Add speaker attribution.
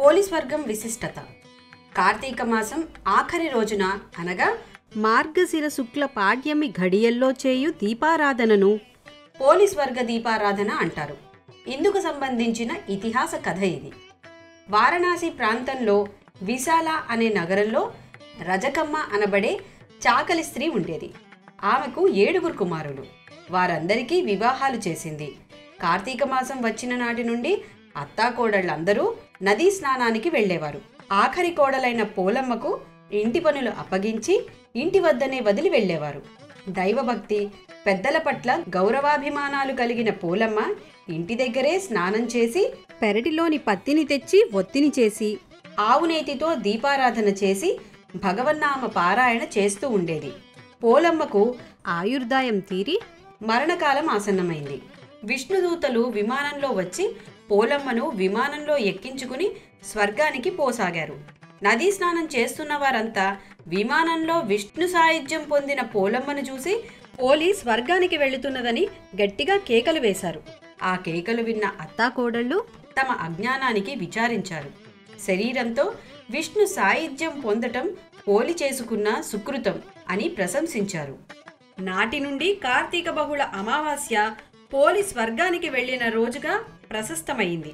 Speaker 1: Police వర్గం విశిష్టత. కార్తీక మాసం ఆఖరి రోజున అనగా
Speaker 2: మార్గశిర శుక్ల పాడ్యమి ఘడియల్లో చేయు దీపారాధనను
Speaker 1: పోలీస్ వర్గ దీపారాధన అంటారు. ఇందుకు సంబంధించిన ఇతిహాస కథ ఇది. వారణాసి ప్రాంతంలో విశాల అనే నగరంలో రజకమ్మ అనబడే చాకలి స్త్రీ ఉండేది. ఆమెకు 7 కుమారులు. వారందరికీ వివాహాలు చేసింది. కార్తీక మాసం వచ్చిన నాటి నుండి అత్తాకోడళ్ళందరూ నదీ స్నానానికి వెళ్లేవారు. ఆఖరి కోడలైన పోలమ్మకు ఇంటి పనులు అప్పగించి ఇంటి వద్దనే వదిలి వెళ్లేవారు. దైవభక్తి, పెద్దల పట్ల గౌరవాభిమానాలు కలిగిన పోలమ్మ ఇంటి దగ్గరే స్నానం చేసి
Speaker 2: పెరటిలోని పత్తిని తెచ్చి ఒత్తిని చేసి
Speaker 1: ఆవునేతితో దీపారాధన చేసి భగవన్నామ పారాయణ చేస్తూ ఉండేది. పోలమ్మకు
Speaker 2: ఆయుర్దాయం తీరి
Speaker 1: మరణకాలం ఆసన్నమైంది. విష్ణుదూతలు విమానంలో వచ్చి పోలమ్మను విమానంలో ఎక్కించుకుని స్వర్గానికి పోసాగారు. నదీ స్నానం చేస్తున్న వారంతా విమానంలో విష్ణు సాయుధ్యం పొందిన పోలమ్మను చూసి పోలీస్ స్వర్గానికి వెళుతున్నదని గట్టిగా కేకలు వేశారు. ఆ కేకలు విన్న
Speaker 2: అత్తాకోడళ్ళు
Speaker 1: తమ అజ్ఞానానికి విచారించారు. శరీరంతో విష్ణు సాయుధ్యం పొందటం పోలి చేసుకున్న సుకృతం అని ప్రశంసించారు. నాటి నుండి కార్తీక బహుళ అమావాస్య పోలి స్వర్గానికి వెళ్లిన రోజుగా ప్రశస్తమైంది.